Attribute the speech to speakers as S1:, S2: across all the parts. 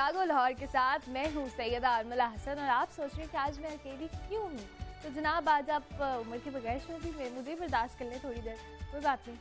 S1: जागो लाहौर के साथ मैं हूँ सैयदा अरमला हसन और आप सोच रहे हैं कि आज मैं अकेली क्यों हूँ। तो जनाब आज आप उम्र के बगैर शो भी मुझे बर्दाश्त कर लें थोड़ी देर, कोई बात नहीं,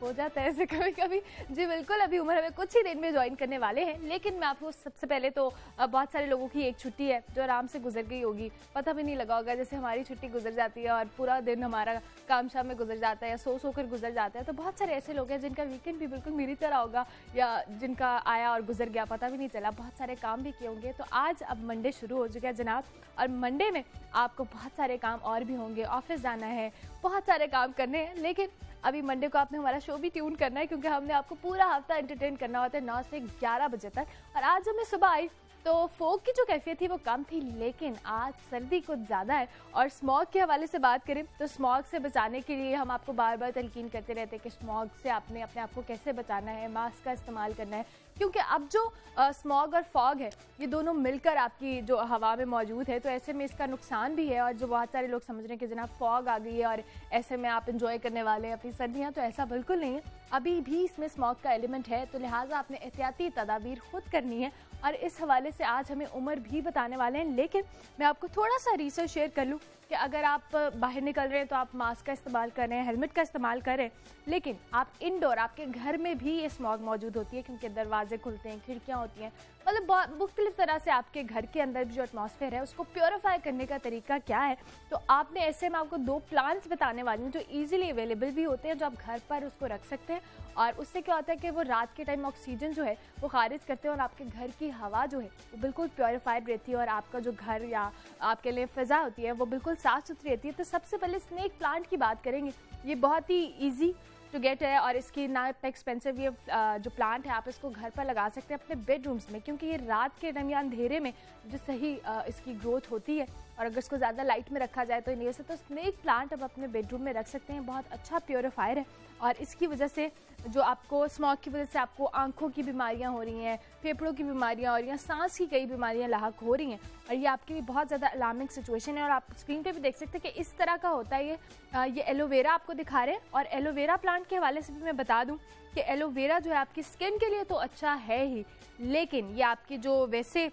S1: हो जाता है ऐसे कभी कभी। जी बिल्कुल, अभी उम्र हमें कुछ ही दिन में ज्वाइन करने वाले हैं, लेकिन मैं आपको सबसे पहले तो बहुत सारे लोगों की एक छुट्टी है जो आराम से गुजर गई होगी, पता भी नहीं लगा होगा। जैसे हमारी छुट्टी गुजर जाती है और पूरा दिन हमारा काम शाम में गुजर जाता है या सो कर गुजर जाता है। तो बहुत सारे ऐसे लोग हैं जिनका वीकेंड भी बिल्कुल मेरी तरह होगा या जिनका आया और गुजर गया, पता भी नहीं चला, बहुत सारे काम भी किए होंगे। तो आज अब मंडे शुरू हो चुका है जनाब, और मंडे में आपको बहुत सारे काम और भी होंगे, ऑफिस जाना है, बहुत सारे काम करने हैं। लेकिन अभी मंडे को आपने हमारा शो भी ट्यून करना है क्योंकि हमने आपको पूरा हफ्ता एंटरटेन करना होता है 9 से 11 बजे तक। और आज जब मैं सुबह आई तो फोग की जो कैफियत थी वो कम थी, लेकिन आज सर्दी कुछ ज़्यादा है। और स्मॉग के हवाले से बात करें तो स्मॉग से बचाने के लिए हम आपको बार बार तलकीन करते रहते हैं कि स्मॉग से आपने अपने आप को कैसे बचाना है, मास्क का इस्तेमाल करना है, क्योंकि अब जो स्मॉग और फॉग है ये दोनों मिलकर आपकी जो हवा में मौजूद है, तो ऐसे में इसका नुकसान भी है। और जो बहुत सारे लोग समझ रहे हैं कि जनाब फॉग आ गई है और ऐसे में आप इंजॉय करने वाले हैं अपनी सर्दियाँ, तो ऐसा बिल्कुल नहीं है, अभी भी इसमें स्मॉग का एलिमेंट है। तो लिहाजा आपने एहतियाती तदाबीर खुद करनी है और इस हवाले से आज हमें उम्र भी बताने वाले हैं। लेकिन मैं आपको थोड़ा सा रिसर्च शेयर कर लूँ कि अगर आप बाहर निकल रहे हैं तो आप मास्क का इस्तेमाल कर रहे हैं, हेलमेट का इस्तेमाल कर रहे हैं, लेकिन आप इंडोर आपके घर में भी ये स्मॉग मौजूद होती है क्योंकि दरवाजे खुलते हैं, खिड़कियाँ होती हैं, मतलब मुख्तलिफ तरह से आपके घर के अंदर जो एटमॉस्फेयर है उसको प्योरीफाई करने का तरीका क्या है। तो आपने ऐसे में आपको 2 प्लांट्स बताने वाली हूँ जो ईजिली अवेलेबल भी होते हैं, जो आप घर पर उसको रख सकते हैं। और उससे क्या होता है कि वो रात के टाइम ऑक्सीजन जो है वो खारिज करते हैं और आपके घर की हवा जो है वो बिल्कुल प्योरीफाइड रहती है और आपका जो घर या आपके लिए फ़िज़ा होती है वो बिल्कुल साफ़ सुथरी रहती है। तो सबसे पहले स्नेक प्लांट की बात करेंगे। ये बहुत ही ईजी टू गेट है और इसकी ना इतना एक्सपेंसिव ये जो प्लांट है आप इसको घर पर लगा सकते हैं अपने बेडरूम्स में, क्योंकि ये रात के टाइम या अंधेरे में जो सही इसकी ग्रोथ होती है और अगर इसको ज़्यादा लाइट में रखा जाए तो नहीं हो सकता। तो स्नेक प्लांट आप अपने बेडरूम में रख सकते हैं, बहुत अच्छा प्योरीफायर है। और इसकी वजह से जो आपको स्मॉग की वजह से आपको आंखों की बीमारियां हो रही हैं, फेफड़ों की बीमारियां हो रही हैं, सांस की कई बीमारियां लाहक हो रही हैं और ये आपके लिए बहुत ज़्यादा अलार्मिंग सिचुएशन है। और आप स्क्रीन पे भी देख सकते हैं कि इस तरह का होता है ये एलोवेरा आपको दिखा रहे हैं। और एलोवेरा प्लांट के हवाले से भी मैं बता दूं कि एलोवेरा जो है आपकी स्किन के लिए तो अच्छा है ही, लेकिन ये आपकी जो वैसे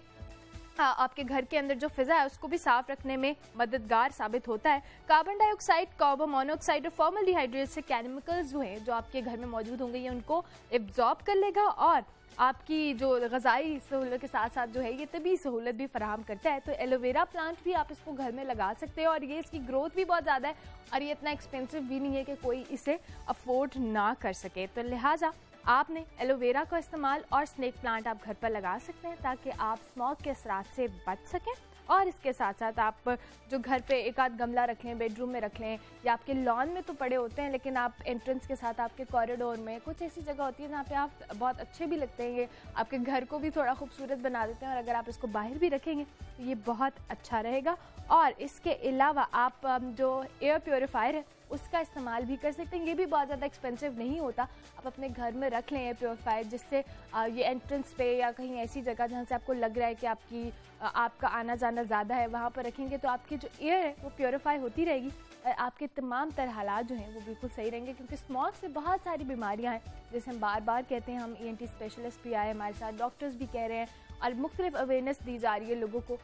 S1: आपके घर के अंदर जो फिजा है उसको भी साफ रखने में मददगार साबित होता है। कार्बन डाइऑक्साइड, कार्बन मोनोऑक्साइड और फॉर्मल्डिहाइड जैसे केमिकल्स जो हैं जो आपके घर में मौजूद होंगे ये उनको एब्जॉर्ब कर लेगा और आपकी जो ग़िज़ाई सहूलत के साथ साथ जो है ये तबी सहूलत भी फराहम करता है। तो एलोवेरा प्लांट भी आप इसको घर में लगा सकते हैं और ये इसकी ग्रोथ भी बहुत ज़्यादा है और ये इतना एक्सपेंसिव भी नहीं है कि कोई इसे अफोर्ड ना कर सके। तो लिहाजा आपने एलोवेरा का इस्तेमाल और स्नेक प्लांट आप घर पर लगा सकते हैं ताकि आप स्मॉग के असरात से बच सकें। और इसके साथ साथ आप जो घर पे एक आध गमला रख लें, बेडरूम में रख लें या आपके लॉन में तो पड़े होते हैं, लेकिन आप एंट्रेंस के साथ आपके कॉरिडोर में कुछ ऐसी जगह होती है जहाँ पे आप बहुत अच्छे भी लगते हैं, ये आपके घर को भी थोड़ा खूबसूरत बना देते हैं और अगर आप इसको बाहर भी रखेंगे तो ये बहुत अच्छा रहेगा। और इसके अलावा आप जो एयर प्योरीफायर है उसका इस्तेमाल भी कर सकते हैं, ये भी बहुत ज़्यादा एक्सपेंसिव नहीं होता। आप अपने घर में रख लें एयर प्योरीफायर, जिससे ये एंट्रेंस पे या कहीं ऐसी जगह जहाँ से आपको लग रहा है कि आपका आना जाना ज़्यादा है वहाँ पर रखेंगे तो आपकी जो एयर है वो प्योरीफाई होती रहेगी और आपके तमाम तरह हालात जो हैं वो बिल्कुल सही रहेंगे। क्योंकि स्मॉग से बहुत सारी बीमारियाँ हैं, जैसे हम बार बार कहते हैं, हम ENT स्पेशलिस्ट भी आए हमारे साथ, डॉक्टर्स भी कह रहे हैं और मुख्तलिफ अवेयरनेस दी जा रही है लोगों को।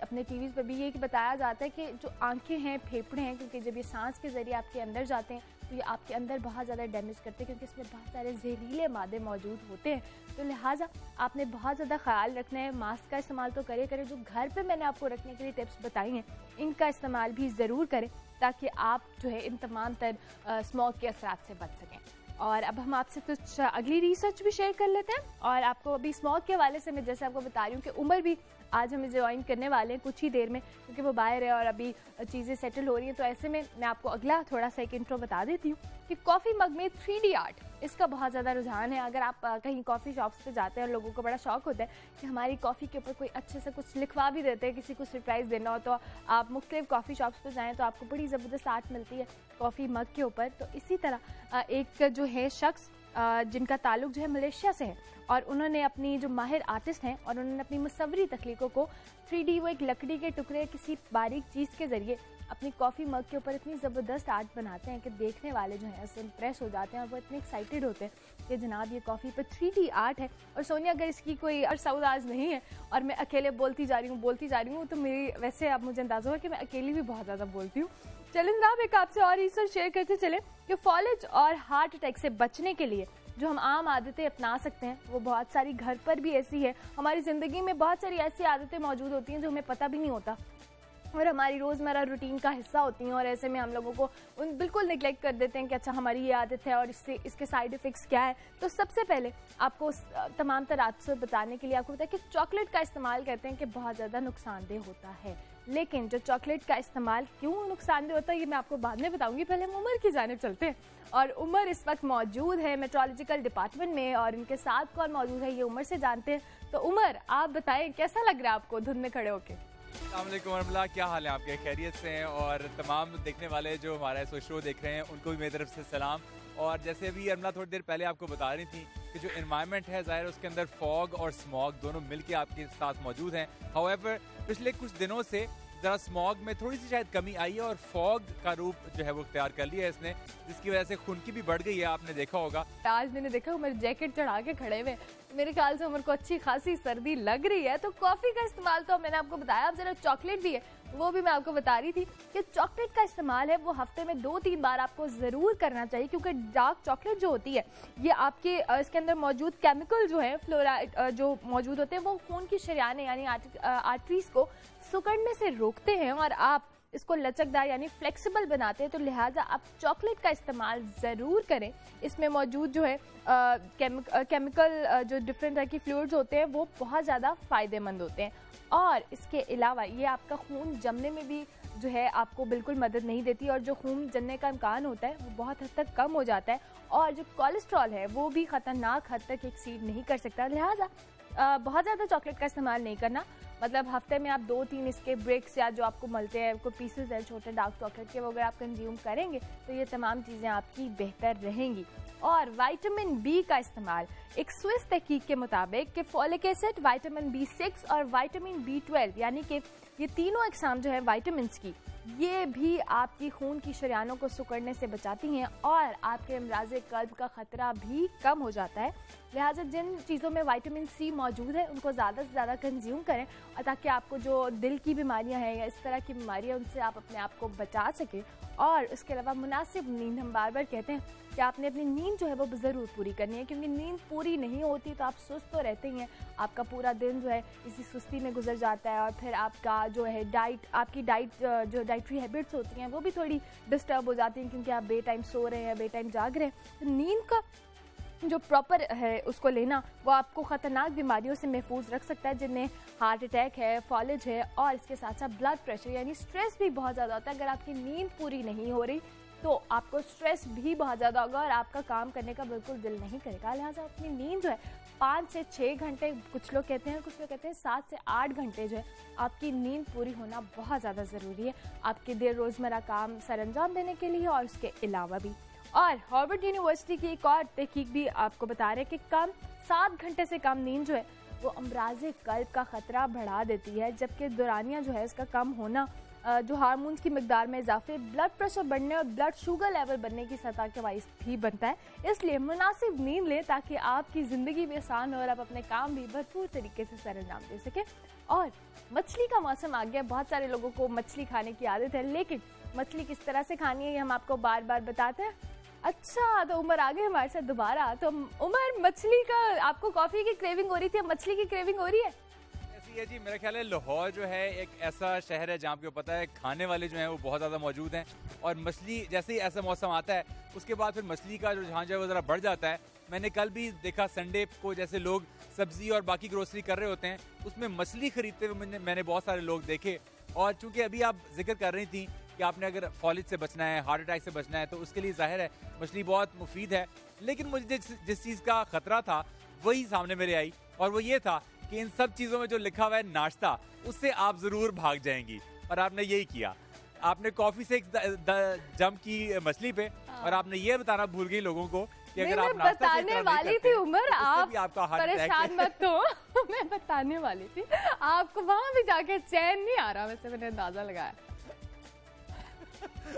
S1: अपने टीवीज़ पर भी ये बताया जाता है कि जो आंखें हैं, फेफड़े हैं, क्योंकि जब ये सांस के ज़रिए आपके अंदर जाते हैं तो ये आपके अंदर बहुत ज़्यादा डैमेज करते हैं क्योंकि इसमें बहुत सारे जहरीले मादे मौजूद होते हैं। तो लिहाजा आपने बहुत ज़्यादा ख्याल रखना है। मास्क का इस्तेमाल तो करें, जो घर पे मैंने आपको रखने के लिए टिप्स बताई हैं इनका इस्तेमाल भी ज़रूर करें ताकि आप जो है इन तमाम तर स्मॉग के असरात से बच सकें। और अब हम आपसे कुछ अगली रिसर्च भी शेयर कर लेते हैं और आपको अभी स्मॉग के हवाले से मैं जैसे आपको बता रही हूँ कि उमर भी आज हमें ज्वाइन करने वाले हैं कुछ ही देर में, क्योंकि वो बाहर है और अभी चीज़ें सेटल हो रही हैं। तो ऐसे में मैं आपको अगला थोड़ा सा एक इंट्रो बता देती हूँ कि कॉफ़ी मग में 3D आर्ट इसका बहुत ज़्यादा रुझान है। अगर आप कहीं कॉफ़ी शॉप्स पे जाते हैं और लोगों को बड़ा शौक होता है कि हमारी कॉफ़ी के ऊपर कोई अच्छे से कुछ लिखवा भी देते हैं, किसी को सरप्राइज़ देना हो, तो आप मुख्तलिफ कॉफ़ी शॉप्स पे जाएँ तो आपको बड़ी ज़बरदस्त आर्ट मिलती है कॉफ़ी मग के ऊपर। तो इसी तरह एक जो है शख्स जिनका ताल्लुक जो है मलेशिया से है और उन्होंने अपनी जो माहिर आर्टिस्ट हैं और उन्होंने अपनी मुसव्वरी तख्लीकों को 3D वो एक लकड़ी के टुकड़े किसी बारीक चीज़ के ज़रिए अपनी कॉफ़ी मग के ऊपर इतनी ज़बरदस्त आर्ट बनाते हैं कि देखने वाले जो हैं उससे इम्प्रेस हो जाते हैं और वो इतने एक्साइटेड होते हैं कि जनाब ये कॉफ़ी पर 3D आर्ट है और सोनिया अगर इसकी कोई सरसौदाज नहीं है और मैं अकेले बोलती जा रही हूँ तो मेरी वैसे अब मुझे अंदाज़ा हुआ कि मैं अकेली भी बहुत ज़्यादा बोलती हूँ। चलें जनाब एक आपसे और रिसर्च शेयर करते चले कि फॉलेज और हार्ट अटैक से बचने के लिए जो हम आम आदतें अपना सकते हैं वो बहुत सारी घर पर भी ऐसी है। हमारी ज़िंदगी में बहुत सारी ऐसी आदतें मौजूद होती हैं जो हमें पता भी नहीं होता और हमारी रोज़मर्रा रूटीन का हिस्सा होती हैं और ऐसे में हम लोगों को उन बिल्कुल निगलेक्ट कर देते हैं कि अच्छा हमारी ये आदत है और इसके साइड इफ़ेक्ट्स क्या है। तो सबसे पहले आपको तमाम तरह से बताने के लिए आपको बताया कि चॉकलेट का इस्तेमाल करते हैं कि बहुत ज़्यादा नुकसानदेह होता है, लेकिन जो चॉकलेट का इस्तेमाल क्यों नुकसानदेह होता है ये मैं आपको बाद में बताऊंगी। पहले हम उमर की जानिब चलते हैं और उमर इस वक्त मौजूद है मेट्रोलॉजिकल डिपार्टमेंट में और इनके साथ कौन मौजूद है ये उमर से जानते हैं। तो उमर आप बताएं कैसा लग रहा है आपको धुंध में खड़े होके?
S2: अस्सलाम वालेकुम वरहमतुल्लाह, क्या हाल है आपके? खैरियत से हैं? और तमाम देखने वाले जो हमारा शो देख रहे हैं उनको भी मेरी तरफ से सलाम। और जैसे अभी अमला थोड़ी देर पहले आपको बता रही थी कि जो एनवायरनमेंट है ज़ाहिर उसके अंदर फॉग और स्मॉग दोनों मिलके आपके साथ मौजूद हैं। हाउएवर पिछले कुछ दिनों से ज़रा स्मॉग में थोड़ी सी शायद कमी आई है और फॉग का रूप जो है वो इख्तियार कर लिया है इसने, जिसकी वजह से खुनकी भी बढ़ गई है, आपने देखा होगा।
S1: आज मैंने देखा उमर जैकेट चढ़ा के खड़े हुए, मेरे ख्याल से उमर को अच्छी खासी सर्दी लग रही है। तो कॉफ़ी का इस्तेमाल तो मैंने आपको बताया, अब जरा चॉकलेट भी है वो भी मैं आपको बता रही थी कि चॉकलेट का इस्तेमाल है वो हफ्ते में 2-3 बार आपको ज़रूर करना चाहिए, क्योंकि डार्क चॉकलेट जो होती है ये आपके इसके अंदर मौजूद केमिकल जो है फ्लोराइड जो मौजूद होते हैं वो खून की शरियानें यानी आर्टरीज को सिकुड़ने से रोकते हैं और आप इसको लचकदार यानी फ्लेक्सिबल बनाते हैं। तो लिहाजा आप चॉकलेट का इस्तेमाल ज़रूर करें। इसमें मौजूद जो है केमिकल जो डिफरेंट तरह की फ्लूइड्स होते हैं वो बहुत ज़्यादा फ़ायदेमंद होते हैं और इसके अलावा ये आपका खून जमने में भी जो है आपको बिल्कुल मदद नहीं देती और जो खून जमने का इम्कान होता है वो बहुत हद तक कम हो जाता है और जो कोलेस्ट्रॉल है वो भी ख़तरनाक हद तक एक्सीड नहीं कर सकता। लिहाजा बहुत ज़्यादा चॉकलेट का इस्तेमाल नहीं करना, मतलब हफ्ते में आप 2-3 इसके ब्रेक्स या जो आपको मिलते हैं कोई पीसेस है छोटे डार्क चॉकलेट के वो अगर आप कंज्यूम करेंगे तो ये तमाम चीज़ें आपकी बेहतर रहेंगी। और विटामिन बी का इस्तेमाल, एक स्विस तहकीक के मुताबिक कि फॉलिक एसिड, विटामिन B6 और विटामिन B12 यानी कि ये तीनों अक़साम जो है विटामिन की ये भी आपकी खून की शरियानों को सिकुड़ने से बचाती हैं और आपके अमराज़े कल्ब का ख़तरा भी कम हो जाता है। लिहाजा जिन चीज़ों में विटामिन सी मौजूद है उनको ज़्यादा से ज़्यादा कंज्यूम करें ताकि आपको जो दिल की बीमारियां हैं या इस तरह की बीमारियां उनसे आप अपने आप को बचा सकें। और इसके अलावा मुनासिब नींद, हम बार बार कहते हैं कि आपने अपनी नींद जो है वो ज़रूर पूरी करनी है, क्योंकि नींद पूरी नहीं होती तो आप सुस्त तो रहते ही हैं, आपका पूरा दिन जो है इसी सुस्ती में गुजर जाता है और फिर आपका जो है आपकी डाइट जो डाइटरी हैबिट्स होती हैं वो भी थोड़ी डिस्टर्ब हो जाती हैं क्योंकि आप बे टाइम सो रहे हैं, बे टाइम जाग रहे हैं। तो नींद का जो प्रॉपर है उसको लेना वो आपको ख़तरनाक बीमारियों से महफूज रख सकता है, जिनमें हार्ट अटैक है, फॉलेज है और इसके साथ साथ ब्लड प्रेशर यानी स्ट्रेस भी बहुत ज़्यादा होता है। अगर आपकी नींद पूरी नहीं हो रही तो आपको स्ट्रेस भी बहुत ज़्यादा होगा और आपका काम करने का बिल्कुल दिल नहीं करेगा। लिहाजा अपनी नींद जो है 5 से 6 घंटे, कुछ लोग कहते हैं 7 से 8 घंटे जो है आपकी नींद पूरी होना बहुत ज़्यादा ज़रूरी है आपके देर रोज़मर्रा काम सर अंजाम देने के लिए और उसके अलावा भी। और हार्वर्ड यूनिवर्सिटी की एक और तहकीक भी आपको बता रहे हैं कि 7 घंटे से कम नींद जो है वो अमराज़े कल्ब का ख़तरा बढ़ा देती है, जबकि दौरानिया जो है इसका कम होना जो हार्मोन्स की मिकदार में इजाफे, ब्लड प्रेशर बढ़ने और ब्लड शुगर लेवल बढ़ने की सतह के बाइस भी बनता है। इसलिए मुनासिब नींद लें ताकि आपकी ज़िंदगी भी आसान हो और आप अपने काम भी भरपूर तरीके से सर अंजाम दे सकें। और मछली का मौसम आ गया, बहुत सारे लोगों को मछली खाने की आदत है, लेकिन मछली किस तरह से खानी है ये हम आपको बार बार बताते हैं। अच्छा, तो उमर आ गए हमारे साथ दोबारा। तो उमर, मछली का आपको कॉफ़ी की क्रेविंग हो रही थी, मछली की क्रेविंग हो रही है?
S2: ऐसी है जी, मेरा ख्याल है लाहौर जो है एक ऐसा शहर है जहाँ पे पता है खाने वाले जो हैं वो बहुत ज़्यादा मौजूद हैं और मछली जैसे ही ऐसा मौसम आता है उसके बाद फिर मछली का जो रुझान जो है वो ज़रा बढ़ जाता है। मैंने कल भी देखा संडे को जैसे लोग सब्ज़ी और बाकी ग्रोसरी कर रहे होते हैं उसमें मछली खरीदते हुए मैंने बहुत सारे लोग देखे। और चूँकि अभी आप जिक्र कर रही थी कि आपने अगर फॉलेज से बचना है, हार्ट अटैक से बचना है तो उसके लिए ज़ाहिर है मछली बहुत मुफीद है। लेकिन मुझे जिस चीज़ का ख़तरा था वही सामने मेरे आई और वो ये था कि इन सब चीज़ों में जो लिखा हुआ है नाश्ता, उससे आप ज़रूर भाग जाएंगी। और आपने यही किया, आपने कॉफ़ी से जंप की मछली पे और आपने ये बताना भूल गई लोगों को कि अगर आप नाश्ता से
S1: बताने वाली थी उमर, आप
S2: परेशान
S1: मत हो मैं बताने वाली थी, आपको वहाँ भी जाके चैन नहीं आ रहा, वैसे मैंने अंदाजा लगाया।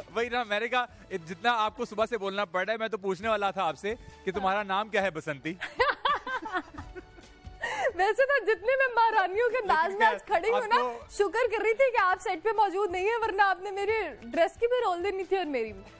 S2: वही ना, मैंने कहा जितना आपको सुबह से बोलना पड़ रहा है, मैं तो पूछने वाला था आपसे कि तुम्हारा नाम क्या है बसंती।
S1: वैसे तो जितने मैं महारानियों के अंदाज में आज खड़ी हूँ ना, शुक्र कर रही थी कि आप सेट पे मौजूद नहीं है, वरना आपने मेरी ड्रेस की भी रोल देनी थी और मेरी भी।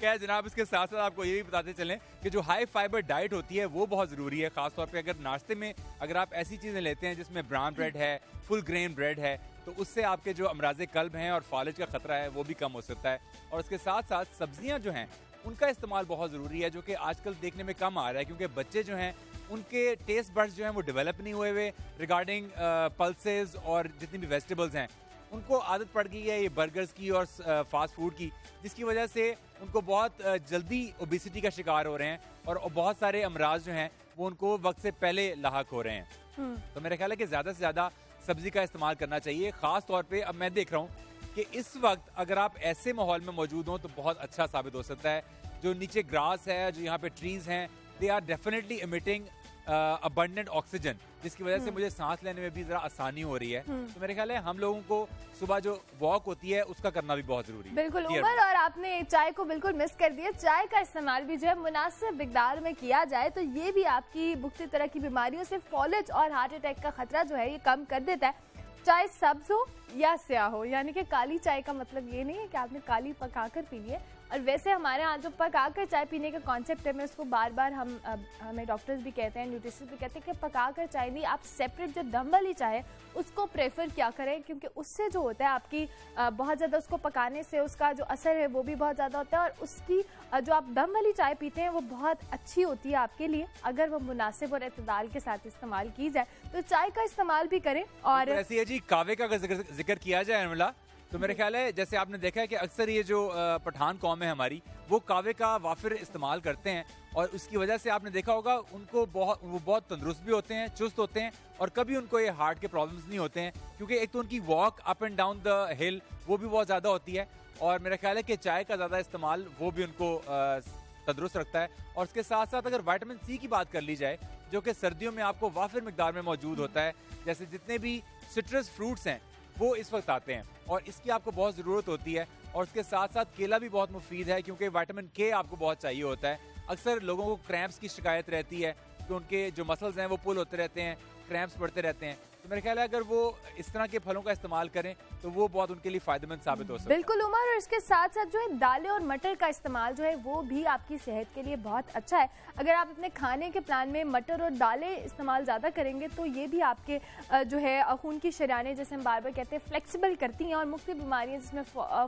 S2: क्या जनाब, इसके साथ साथ आपको ये भी बताते चलें कि जो हाई फाइबर डाइट होती है वो बहुत ज़रूरी है। खासतौर पे अगर नाश्ते में अगर आप ऐसी चीज़ें लेते हैं जिसमें ब्राउन ब्रेड है, फुल ग्रेन ब्रेड है, तो उससे आपके जो अमराज़े कल्ब हैं और फालिज का खतरा है वो भी कम हो सकता है। और इसके साथ साथ सब्जियां जो हैं उनका इस्तेमाल बहुत ज़रूरी है, जो कि आजकल देखने में कम आ रहा है, क्योंकि बच्चे जो हैं उनके टेस्ट बड्स जो हैं वो डेवलप नहीं हुए हुए रिगार्डिंग पल्सेस और जितनी भी वेजिटेबल्स हैं उनको आदत पड़ गई है ये बर्गर्स की और फास्ट फूड की, जिसकी वजह से उनको बहुत जल्दी ओबेसिटी का शिकार हो रहे हैं और बहुत सारे अमराज जो हैं वो उनको वक्त से पहले लाहक हो रहे हैं। तो मेरा ख्याल है कि ज़्यादा से ज़्यादा सब्जी का इस्तेमाल करना चाहिए। ख़ास तौर पे अब मैं देख रहा हूँ कि इस वक्त अगर आप ऐसे माहौल में मौजूद हों तो बहुत अच्छा साबित हो सकता है। जो नीचे ग्रास है, जो यहाँ पे ट्रीज हैं, they are definitely emitting abundant oxygen, जिसकी वजह से मुझे सांस लेने में भी जरा आसानी हो रही है। तो मेरे ख्याल है हम लोगों को सुबह जो वॉक होती है उसका करना भी बहुत जरूरी है।
S1: बिल्कुल उमर, और आपने चाय को बिल्कुल मिस कर दिया। चाय का इस्तेमाल भी जो है मुनासिब मिकदार में किया जाए तो ये भी आपकी मुख्तलिफ तरह की बीमारियों से फॉलेज और हार्ट अटैक का खतरा जो है ये कम कर देता है। चाय सब्ज हो या स्याह हो, यानी कि काली चाय का मतलब ये नहीं है कि आपने काली पकाकर पीनी है। और वैसे हमारे यहाँ जो पकाकर चाय पीने का कॉन्सेप्ट है, मैं उसको बार बार हमें डॉक्टर्स भी कहते हैं, न्यूट्रिशनिस्ट भी कहते हैं कि पकाकर चाय नहीं, आप सेपरेट जो दम वाली चाय है उसको प्रेफर क्या करें, क्योंकि उससे जो होता है आपकी बहुत ज़्यादा उसको पकाने से उसका जो असर है वो भी बहुत ज़्यादा होता है, और उसकी जो आप दम वाली चाय पीते हैं वो बहुत अच्छी होती है आपके लिए अगर वो मुनासिब और एतदाल के साथ इस्तेमाल की जाए। तो चाय का इस्तेमाल भी करें। और
S2: ऐसी है जी, कावे का जिक्र किया जाए अनमला, तो मेरे ख्याल है जैसे आपने देखा है कि अक्सर ये जो पठान कौम है हमारी, वो कावे का वाफिर इस्तेमाल करते हैं और उसकी वजह से आपने देखा होगा उनको वो बहुत तंदुरुस्त भी होते हैं, चुस्त होते हैं, और कभी उनको ये हार्ट के प्रॉब्लम्स नहीं होते हैं, क्योंकि एक तो उनकी walk up and down the हिल वो भी बहुत ज़्यादा होती है। और मेरा ख्याल है कि चाय का ज़्यादा इस्तेमाल वो भी उनको तंदुरुस्त रखता है। और उसके साथ साथ अगर विटामिन सी की बात कर ली जाए, जो कि सर्दियों में आपको वाफिर मिकदार में मौजूद होता है, जैसे जितने भी सिट्रस फ्रूट्स हैं वो इस वक्त आते हैं और इसकी आपको बहुत ज़रूरत होती है। और उसके साथ साथ केला भी बहुत मुफीद है, क्योंकि विटामिन के आपको बहुत चाहिए होता है। अक्सर लोगों को क्रैम्प्स की शिकायत रहती है कि उनके जो मसल्स हैं वो पुल होते रहते हैं, क्रैम्प्स पड़ते रहते हैं। तो मेरे ख्याल है अगर वो इस तरह के फलों का इस्तेमाल करें तो वो बहुत उनके लिए फायदेमंद साबित हो सकता है।
S1: बिल्कुल उमर, और इसके साथ साथ जो है दालें और मटर का इस्तेमाल जो है वो भी आपकी सेहत के लिए बहुत अच्छा है। अगर आप अपने खाने के प्लान में मटर और दालें इस्तेमाल ज़्यादा करेंगे तो ये भी आपके जो है खून की शरीयानें, जैसे हम बार बार कहते हैं, फ्लेक्सिबल करती हैं और मुख्तलिफ बीमारियाँ जिसमें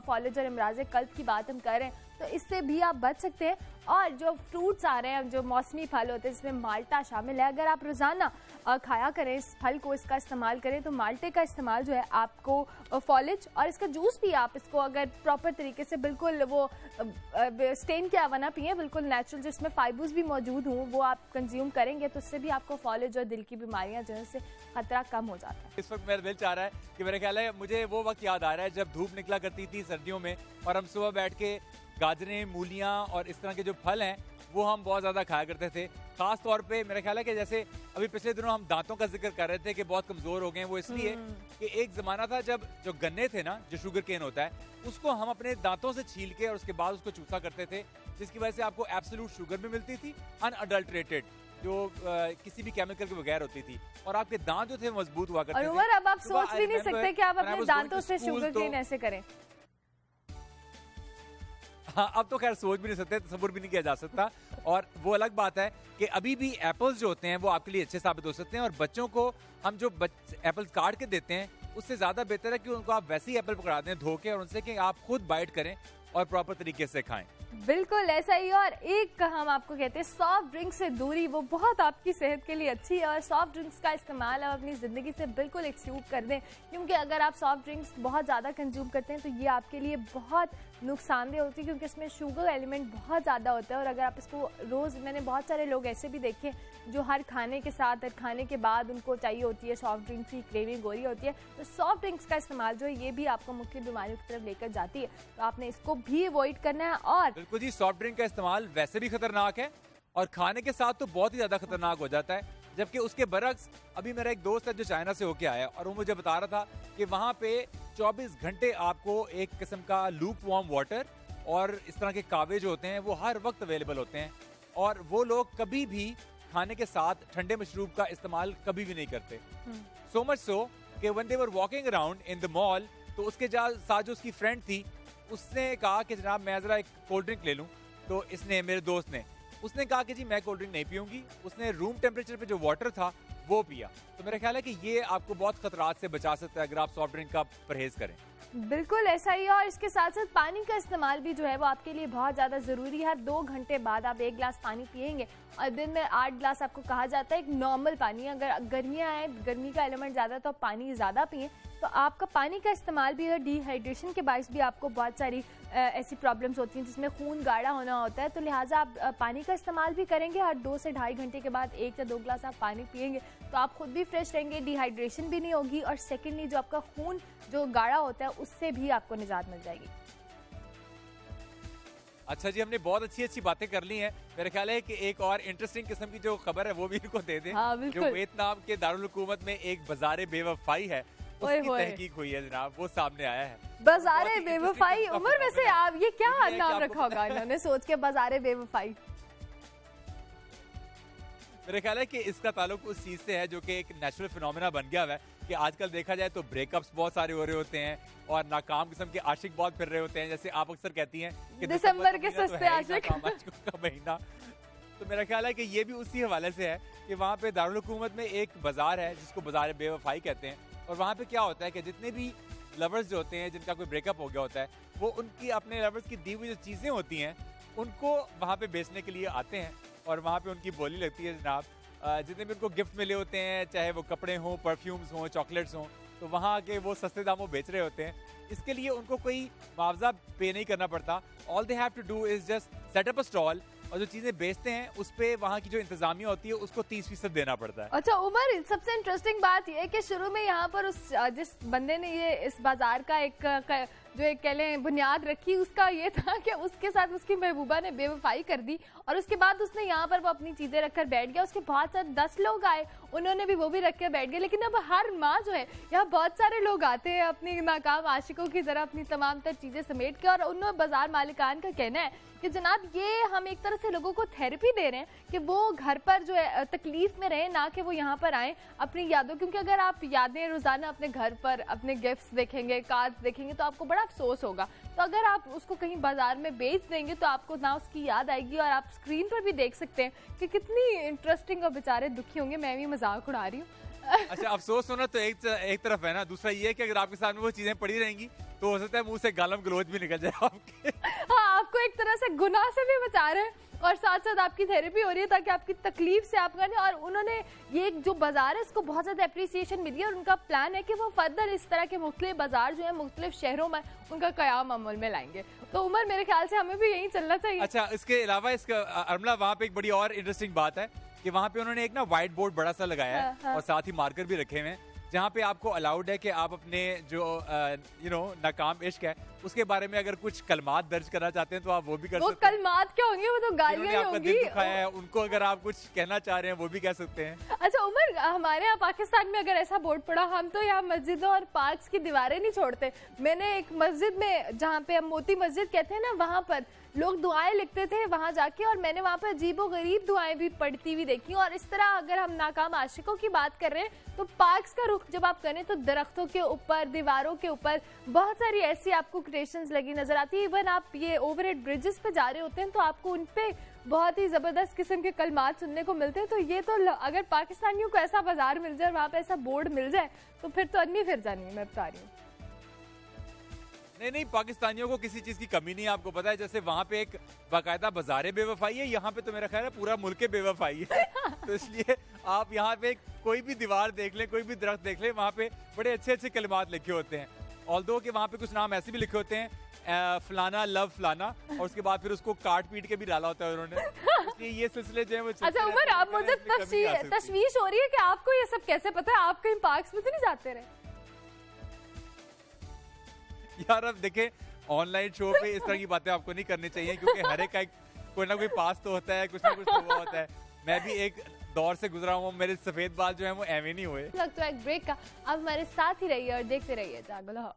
S1: फॉलेज और अमराज़ कल्ब की बात हम कर रहे हैं तो इससे भी आप बच सकते हैं। और जो फ्रूट्स आ रहे हैं, जो मौसमी फल होते हैं जिसमें माल्टा शामिल है, अगर आप रोज़ाना खाया करें इस फल को, इसका इस्तेमाल करें तो माल्टे का इस्तेमाल जो है आपको फॉलेज, और इसका जूस भी आप इसको अगर प्रॉपर तरीके से बिल्कुल वो स्टेन किया हुआ ना पिए, बिल्कुल नेचुरल जिसमें फाइबर्स भी मौजूद हों वो आप कंज्यूम करेंगे तो उससे भी आपको फॉलेज और दिल की बीमारियां जो है उससे खतरा कम हो जाता है।
S2: इस वक्त मेरा दिल चाह रहा है कि मेरे ख्याल है मुझे वो वक्त याद आ रहा है जब धूप निकला करती थी सर्दियों में और हम सुबह बैठ के गाजरें, मूलियाँ और इस तरह के जो फल हैं वो हम बहुत ज़्यादा खाया करते थे। खास तौर पे मेरा ख्याल है कि जैसे अभी पिछले दिनों हम दांतों का जिक्र कर रहे थे कि बहुत कमज़ोर हो गए हैं, वो इसलिए कि एक ज़माना था जब जो गन्ने थे ना, जो शुगर केन होता है, उसको हम अपने दांतों से छील के और उसके बाद उसको चूसा करते थे, जिसकी वजह से आपको एब्सोल्यूट शुगर भी मिलती थी, अनअडल्ट्रेटेड, जो किसी भी केमिकल के बगैर होती थी, और आपके दांत जो थे मजबूत हुआ करते थे।
S1: और उमर, अब आप सोच भी नहीं सकते कि आप अपने दांतों से शुगर केन ऐसे करें।
S2: हाँ, अब तो खैर सोच भी नहीं सकते, तसव्वुर भी नहीं किया जा सकता। और वो अलग बात है कि अभी भी एप्पल्स जो होते हैं वो आपके लिए अच्छे साबित हो सकते हैं, और बच्चों को हम जो एप्पल्स काट के देते हैं उससे ज़्यादा बेहतर है कि उनको आप वैसे ही एप्पल पकड़ा दें धो के, और उनसे कि आप खुद बाइट करें और प्रॉपर तरीके से खाएं।
S1: बिल्कुल ऐसा ही। और एक हम आपको कहते हैं सॉफ्ट ड्रिंक से दूरी, वो बहुत आपकी सेहत के लिए अच्छी है, और सॉफ्ट ड्रिंक्स का इस्तेमाल आप अपनी ज़िंदगी से बिल्कुल एक्सक्लूड कर दें, क्योंकि अगर आप सॉफ्ट ड्रिंक्स बहुत ज़्यादा कंज्यूम करते हैं तो ये आपके लिए बहुत नुकसानदेह होती है, क्योंकि इसमें शुगर एलिमेंट बहुत ज़्यादा होता है। और अगर आप इसको रोज़, मैंने बहुत सारे लोग ऐसे भी देखे जो हर खाने के साथ, हर खाने के बाद उनको चाहिए होती है सॉफ्ट ड्रिंक्स की क्रेविंग हो रही होती है, तो सॉफ्ट ड्रिंक्स का इस्तेमाल जो है ये भी आपको मुख्य बीमारियों की तरफ लेकर जाती है, तो आपने इसको भी अवॉइड करना है। और
S2: बिल्कुल जी, सॉफ्ट ड्रिंक का इस्तेमाल वैसे भी खतरनाक है और खाने के साथ तो बहुत ही ज्यादा खतरनाक हो जाता है। जबकि उसके बरक्स अभी मेरा एक दोस्त है जो चाइना से होके आया और वो मुझे बता रहा था कि वहाँ पे 24 घंटे आपको एक किस्म का लूप वार्म वाटर और इस तरह के कावे जो होते हैं वो हर वक्त अवेलेबल होते हैं, और वो लोग कभी भी खाने के साथ ठंडे मशरूब का इस्तेमाल कभी भी नहीं करते। सो मच सो कि when they were walking around in the mall, तो उसके साथ जो उसकी फ्रेंड थी उसने कहा कि जनाब मैं जरा एक कोल्ड ड्रिंक ले लूं, तो इसने, मेरे दोस्त ने, उसने कहा कि जी मैं कोल्ड ड्रिंक नहीं पीऊंगी। उसने रूम टेम्परेचर पे जो वाटर था वो पिया। तो मेरा ख्याल है कि ये आपको बहुत खतरात से बचा सकता है अगर आप सॉफ्ट ड्रिंक का परहेज करें।
S1: बिल्कुल ऐसा ही है, और इसके साथ साथ पानी का इस्तेमाल भी जो है वो आपके लिए बहुत ज़्यादा ज़रूरी है। 2 घंटे बाद आप 1 गिलास पानी पिएंगे और दिन में 8 गिलास आपको कहा जाता है एक नॉर्मल पानी। अगर गर्मियाँ आए, गर्मी का एलिमेंट ज़्यादा, तो आप पानी ज़्यादा पिएं। तो आपका पानी का इस्तेमाल भी है, डिहाइड्रेशन के बायस भी आपको बहुत सारी ऐसी प्रॉब्लम्स होती हैं जिसमें खून गाढ़ा होना होता है। तो लिहाजा आप पानी का इस्तेमाल भी करेंगे, हर 2 से ढाई घंटे के बाद 1 या 2 गिलास आप पानी पिएंगे तो आप खुद भी फ्रेश रहेंगे, डिहाइड्रेशन भी नहीं होगी, और सेकेंडली जो आपका खून जो गाढ़ा होता है उससे भी आपको निजात मिल जाएगी।
S2: अच्छा जी, हमने बहुत अच्छी अच्छी बातें कर ली हैं। मेरा ख्याल है कि एक और इंटरेस्टिंग किस्म की जो खबर है वो भी इनको दे दें।
S1: हाँ, बिल्कुल।
S2: जो वियतनाम के दारुल हुकूमत में एक बाज़ारे बेवफाई है उसकी तहकीक हुई है जनाब, वो सामने आया है।
S1: बाज़ारे बेवफाई, उमर वैसे आप ये क्या
S2: इसलिए
S1: नाम
S2: कि
S1: रखा होगा इन्होंने सोच के, बाज़ारे बेवफाई?
S2: मेरे ख्याल है कि इसका ताल्लुक उस चीज से है जो कि एक नेचुरल फिनोमेना बन गया हुआ है कि आजकल देखा जाए तो ब्रेकअप्स बहुत सारे हो रहे होते हैं और नाकाम किस्म के आशिक बहुत फिर रहे होते हैं। जैसे आप अक्सर कहती हैं कि
S1: दिसंबर के
S2: महीना तो
S1: सस्ते
S2: है ही
S1: आशिक।
S2: नाकाम आशिकों का महीना। तो मेरा ख्याल है कि ये भी उसी हवाले से है कि वहाँ पे दारुल हुकूमत में एक बाजार है जिसको बाजार बेवफाई कहते हैं, और वहाँ पे क्या होता है कि जितने भी लवर्स जो होते हैं जिनका कोई ब्रेकअप हो गया होता है वो उनकी अपने लवर्स की दी हुई जो चीज़ें होती हैं उनको वहाँ पे बेचने के लिए आते हैं, और वहाँ पे उनकी बोली लगती है जनाब। जितने भी उनको गिफ्ट मिले होते हैं, चाहे वो कपड़े हों, परफ्यूम्स हों, चॉकलेट्स हों, तो वहाँ के वो सस्ते दामों बेच रहे होते हैं। इसके लिए उनको कोई मुआवजा पे नहीं करना पड़ता। All they have to do is just set up a stall, और जो चीजें बेचते हैं उस पे वहाँ की जो इंतजामिया होती है उसको 30% देना पड़ता है।
S1: अच्छा उमर, सबसे इंटरेस्टिंग बात ये है कि शुरू में यहाँ पर उस जिस बंदे ने ये इस बाजार का एक जो एक कह लें बुनियाद रखी, उसका ये था कि उसके साथ उसकी महबूबा ने बेवफाई कर दी, और उसके बाद उसने यहाँ पर वो अपनी चीजें रखकर बैठ गया। उसके बहुत सारे 10 लोग आए, उन्होंने भी वो भी रख कर बैठ गए। लेकिन अब हर माह जो है यहाँ बहुत सारे लोग आते हैं अपनी नाकाम आशिकों की तरह अपनी तमाम तर चीजें समेट के, और उन बाजार मालिकान का कहना है कि जनाब ये हम एक तरह से लोगों को थेरेपी दे रहे हैं कि वो घर पर जो है तकलीफ में रहे, ना कि वो यहाँ पर आए अपनी यादों। क्योंकि अगर आप यादें रोजाना अपने घर पर अपने गिफ्ट्स देखेंगे, कार्ड्स देखेंगे, तो आपको बड़ा अफसोस होगा। तो अगर आप उसको कहीं बाजार में बेच देंगे तो आपको ना उसकी याद आएगी, और आप स्क्रीन पर भी देख सकते हैं कि कितनी इंटरेस्टिंग और बेचारे दुखी होंगे। मैं भी मजाक उड़ा रही हूँ।
S2: अच्छा, अफसोस होना तो एक तरफ है ना, दूसरा ये है कि अगर आपके सामने वो चीजें पड़ी रहेंगी तो हो सकता है मुंह से गालम गलोच भी निकल जाए आपके।
S1: हाँ, आपको एक तरह से गुनाह से भी बचा रहे हैं और साथ साथ आपकी थेरेपी हो रही है ताकि आपकी तकलीफ से आप करें। और उन्होंने ये जो बाजार है इसको बहुत ज्यादा अप्रिसिएशन मिली है, और उनका प्लान है कि वो फर्दर इस तरह के मुख्तलिफ बाजार जो है मुख्तलिफ शहरों में उनका कयाम अमल में लाएंगे। तो उमर मेरे ख्याल से हमें भी यही चलना चाहिए।
S2: अच्छा, इसके अलावा इसका अरमला वहाँ पे एक बड़ी और इंटरेस्टिंग बात है कि वहाँ पे उन्होंने एक ना व्हाइट बोर्ड बड़ा सा लगाया है,
S1: हाँ।
S2: और साथ ही मार्कर भी रखे हुए हैं जहाँ पे आपको अलाउड है कि आप अपने जो नाकाम इश्क है उसके बारे में अगर कुछ कलमात दर्ज करना चाहते हैं तो आप वो भी कर
S1: वो
S2: सकते हैं।
S1: कलमात क्या होंगे, वो तो गालियां ही
S2: आपका
S1: होंगी।
S2: दिल दुखाया है उनको अगर आप कुछ कहना चाह रहे हैं वो भी कह सकते हैं।
S1: अच्छा उमर, हमारे यहाँ पाकिस्तान में अगर ऐसा बोर्ड पड़ा, हम तो यहाँ मस्जिदों और पार्क्स की दीवारें नहीं छोड़ते। मैंने एक मस्जिद में, जहाँ पे हम मोती मस्जिद कहते हैं ना, वहाँ पर लोग दुआएं लिखते थे वहाँ जाके, और मैंने वहाँ पर अजीबो गरीब दुआएं भी पढ़ती हुई देखी। और इस तरह अगर हम नाकाम आशिकों की बात कर रहे हैं तो पार्क्स का रुख जब आप करें तो दरख्तों के ऊपर, दीवारों के ऊपर बहुत सारी ऐसी आपको क्रिएशंस लगी नजर आती है। इवन आप ये ओवरहेड ब्रिजेस पे जा रहे होते हैं तो आपको उन पे बहुत ही जबरदस्त किस्म के कलमात सुनने को मिलते हैं। तो ये तो अगर पाकिस्तानियों को ऐसा बाजार मिल जाए, वहाँ पे ऐसा बोर्ड मिल जाए, तो फिर तो अन्नी फिर जानी है, मैं बता रही हूँ।
S2: नहीं, पाकिस्तानियों को किसी चीज की कमी नहीं है। आपको पता है जैसे वहाँ पे एक बाकायदा बाजारे बेवफाई है, यहाँ पे तो मेरा ख्याल है पूरा मुल्क बेवफाई है। तो इसलिए आप यहाँ पे कोई भी दीवार देख लें, कोई भी दरख्त देख लें, वहाँ पे बड़े अच्छे अच्छे कलिमात लिखे होते हैं। ऑल्दो कि वहाँ पे कुछ नाम ऐसे भी लिखे होते हैं, फलाना लव फलाना, और उसके बाद फिर उसको काट पीट के भी डाला होता है उन्होंने। इसलिए ये सिलसिले जो है वो चलते
S1: अच्छा उमर,
S2: रहते हैं,
S1: आप मुझे
S2: इसमें कमी नहीं आ सकती।
S1: तशवीश हो रही है कि आपको ये सब कैसे पता है? आप कहीं पार्क्स में तो नहीं जाते रहे?
S2: यार अब देखें, ऑनलाइन शो पे इस तरह की बातें आपको नहीं करनी चाहिए, क्योंकि हर एक का कोई ना कोई पास तो होता है, कुछ ना कुछ तो हुआ होता है। मैं भी एक दौर से गुजरा हूँ, मेरे सफेद बाल जो है वो एवे नहीं हुए।
S1: वक्त तो एक ब्रेक का, अब हमारे साथ ही रहिए और देखते रहिए जागो लाहौर।